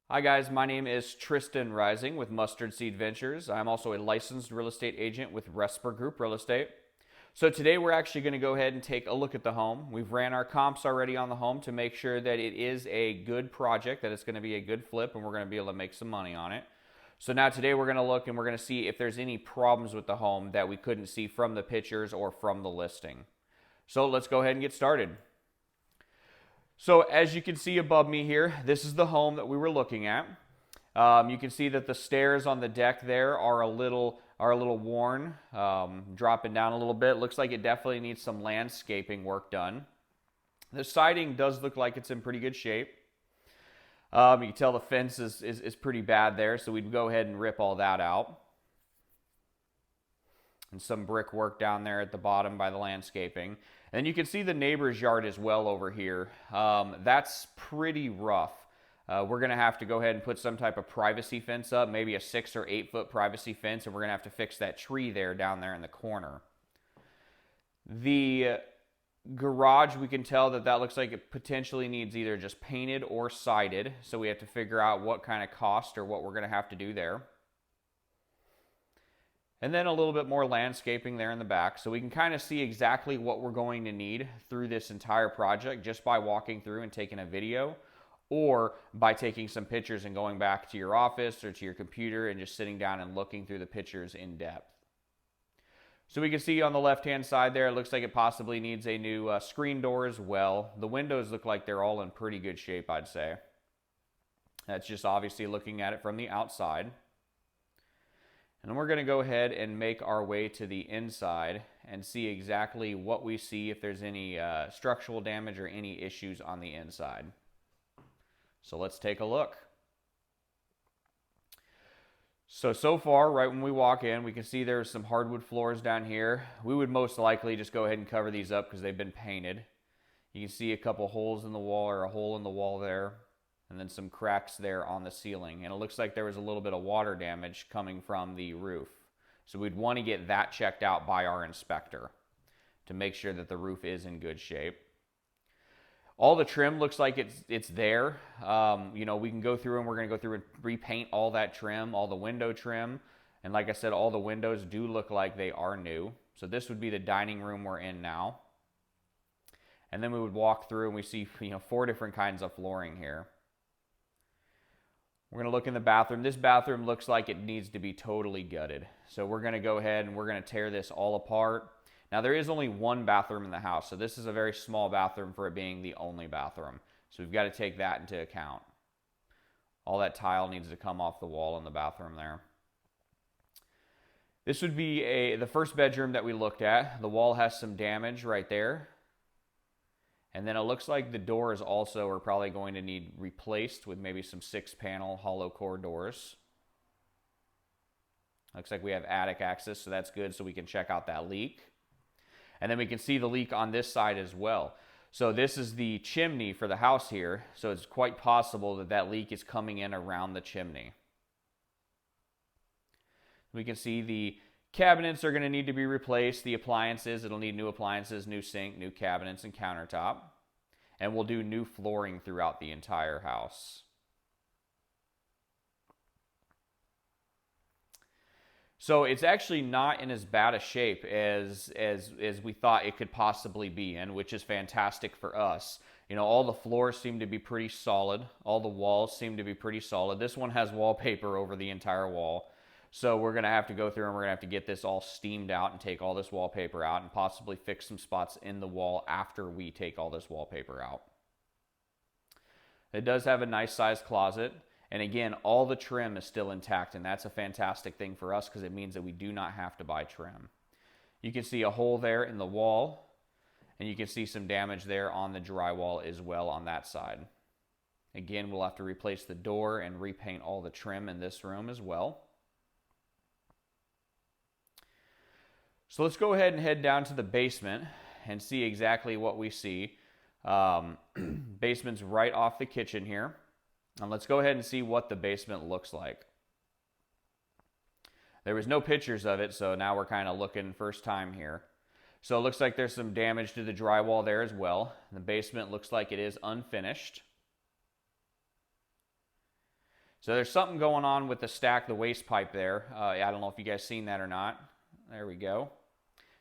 Hi guys, my name is Tristan Rising with Mustard Seed Ventures. I'm also a licensed real estate agent with Resper Group Real Estate. So today we're actually going to go ahead and take a look at the home. We've ran our comps already on the home to make sure that it is a good project, that it's going to be a good flip, and we're going to be able to make some money on it. So now today we're going to look and we're going to see if there's any problems with the home that we couldn't see from the pictures or from the listing. So let's go ahead and get started. So as you can see above me here, this is the home that we were looking at. You can see that the stairs on the deck there are a little worn, dropping down a little bit. Looks like it definitely needs some landscaping work done. The siding does look like it's in pretty good shape. You can tell the fence is pretty bad there, so we'd go ahead and rip all that out. And some brick work down there at the bottom by the landscaping. And you can see the neighbor's yard as well over here. That's pretty rough. We're going to have to go ahead and put some type of privacy fence up, maybe a 6 or 8 foot privacy fence, and we're going to have to fix that tree there down there in the corner. The garage, we can tell that looks like it potentially needs either just painted or sided, so we have to figure out what kind of cost or what we're going to have to do there. And then a little bit more landscaping there in the back, so we can kind of see exactly what we're going to need through this entire project just by walking through and taking a video, or by taking some pictures and going back to your office or to your computer and just sitting down and looking through the pictures in depth. So we can see on the left-hand side there, it looks like it possibly needs a new screen door as well. The windows look like they're all in pretty good shape, I'd say. That's just obviously looking at it from the outside. And then we're going to go ahead and make our way to the inside and see exactly what we see, if there's any structural damage or any issues on the inside. So let's take a look. So far, right when we walk in, we can see there's some hardwood floors down here. We would most likely just go ahead and cover these up because they've been painted. You can see a couple holes in the wall, or a hole in the wall there, and then some cracks there on the ceiling. And it looks like there was a little bit of water damage coming from the roof. So we'd want to get that checked out by our inspector to make sure that the roof is in good shape. All the trim looks like it's there. We can go through and we're going to go through and repaint all that trim, all the window trim. And like I said, all the windows do look like they are new. So this would be the dining room we're in now. And then we would walk through and we see 4 different kinds of flooring here. We're going to look in the bathroom. This bathroom looks like it needs to be totally gutted. So we're going to go ahead and we're going to tear this all apart. Now there is only one bathroom in the house, so this is a very small bathroom for it being the only bathroom. So we've got to take that into account. All that tile needs to come off the wall in the bathroom there. This would be the first bedroom that we looked at. The wall has some damage right there. And then it looks like the doors also are probably going to need replaced with maybe some 6-panel hollow core doors. Looks like we have attic access, so that's good, so we can check out that leak. And then we can see the leak on this side as well. So this is the chimney for the house here, so it's quite possible that leak is coming in around the chimney. We can see the cabinets are going to need to be replaced. The appliances, it'll need new appliances, new sink, new cabinets, and countertop. And we'll do new flooring throughout the entire house. So it's actually not in as bad a shape as we thought it could possibly be in, which is fantastic for us. All the floors seem to be pretty solid. All the walls seem to be pretty solid. This one has wallpaper over the entire wall. So we're going to have to go through and we're going to have to get this all steamed out and take all this wallpaper out and possibly fix some spots in the wall after we take all this wallpaper out. It does have a nice sized closet. And again, all the trim is still intact, and that's a fantastic thing for us because it means that we do not have to buy trim. You can see a hole there in the wall, and you can see some damage there on the drywall as well on that side. Again, we'll have to replace the door and repaint all the trim in this room as well. So let's go ahead and head down to the basement and see exactly what we see. Basement's right off the kitchen here. And let's go ahead and see what the basement looks like. There was no pictures of it, so now we're kind of looking first time here. So it looks like there's some damage to the drywall there as well. The basement looks like it is unfinished. So there's something going on with the stack, the waste pipe there. I don't know if you guys seen that or not. There we go.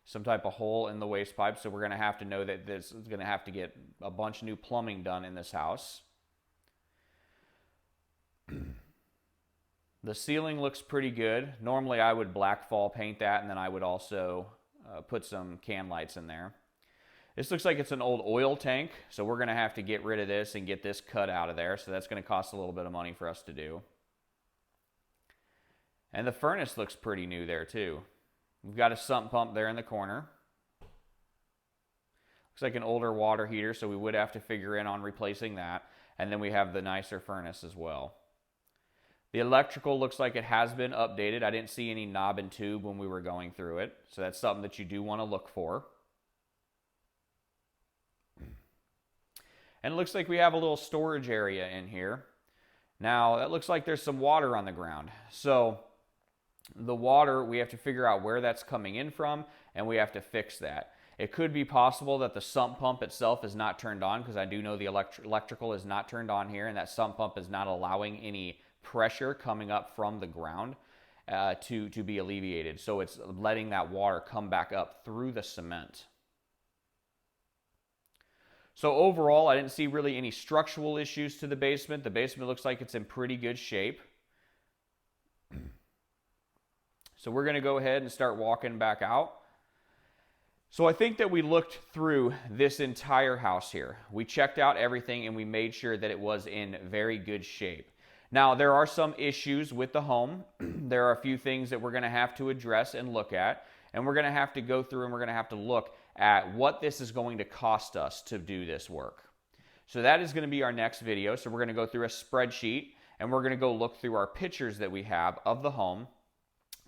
Some type of hole in the waste pipe. So we're going to have to know that this is going to have to get a bunch of new plumbing done in this house. The ceiling looks pretty good. Normally I would black fall paint that, and then I would also put some can lights in there. This looks like it's an old oil tank, so we're going to have to get rid of this and get this cut out of there. So that's going to cost a little bit of money for us to do. And the furnace looks pretty new there too. We've got a sump pump there in the corner. Looks like an older water heater, so we would have to figure in on replacing that. And then we have the nicer furnace as well. The electrical looks like it has been updated. I didn't see any knob and tube when we were going through it, so that's something that you do want to look for. And it looks like we have a little storage area in here. Now, that looks like there's some water on the ground. So the water, we have to figure out where that's coming in from, and we have to fix that. It could be possible that the sump pump itself is not turned on, because I do know the electrical is not turned on here, and that sump pump is not allowing any pressure coming up from the ground to be alleviated. So it's letting that water come back up through the cement. So overall, I didn't see really any structural issues to the basement. The basement looks like it's in pretty good shape. So we're going to go ahead and start walking back out. So I think that we looked through this entire house here. We checked out everything and we made sure that it was in very good shape. Now, there are some issues with the home. There are a few things that we're going to have to address and look at. And we're going to have to go through and we're going to have to look at what this is going to cost us to do this work. So that is going to be our next video. So we're going to go through a spreadsheet and we're going to go look through our pictures that we have of the home.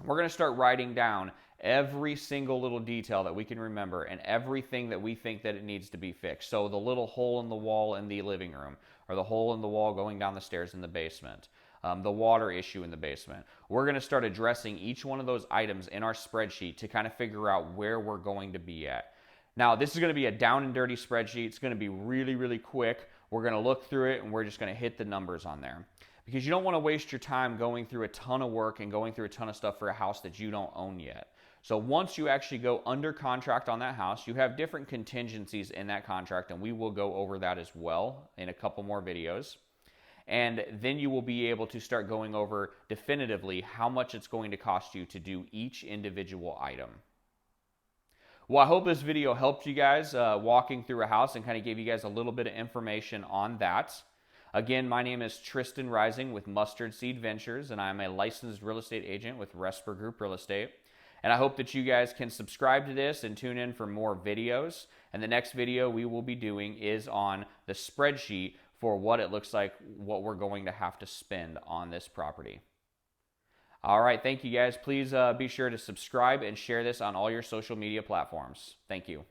We're going to start writing down every single little detail that we can remember and everything that we think that it needs to be fixed. So the little hole in the wall in the living room, or the hole in the wall going down the stairs in the basement, the water issue in the basement. We're going to start addressing each one of those items in our spreadsheet to kind of figure out where we're going to be at. Now, this is going to be a down and dirty spreadsheet. It's going to be really, really quick. We're going to look through it and we're just going to hit the numbers on there. Because you don't want to waste your time going through a ton of work and going through a ton of stuff for a house that you don't own yet. So once you actually go under contract on that house, you have different contingencies in that contract, and we will go over that as well in a couple more videos. And then you will be able to start going over definitively how much it's going to cost you to do each individual item. Well, I hope this video helped you guys walking through a house and kind of gave you guys a little bit of information on that. Again, my name is Tristan Rising with Mustard Seed Ventures, and I'm a licensed real estate agent with Resper Group Real Estate. And I hope that you guys can subscribe to this and tune in for more videos. And the next video we will be doing is on the spreadsheet for what it looks like, what we're going to have to spend on this property. All right, thank you guys. Please be sure to subscribe and share this on all your social media platforms. Thank you.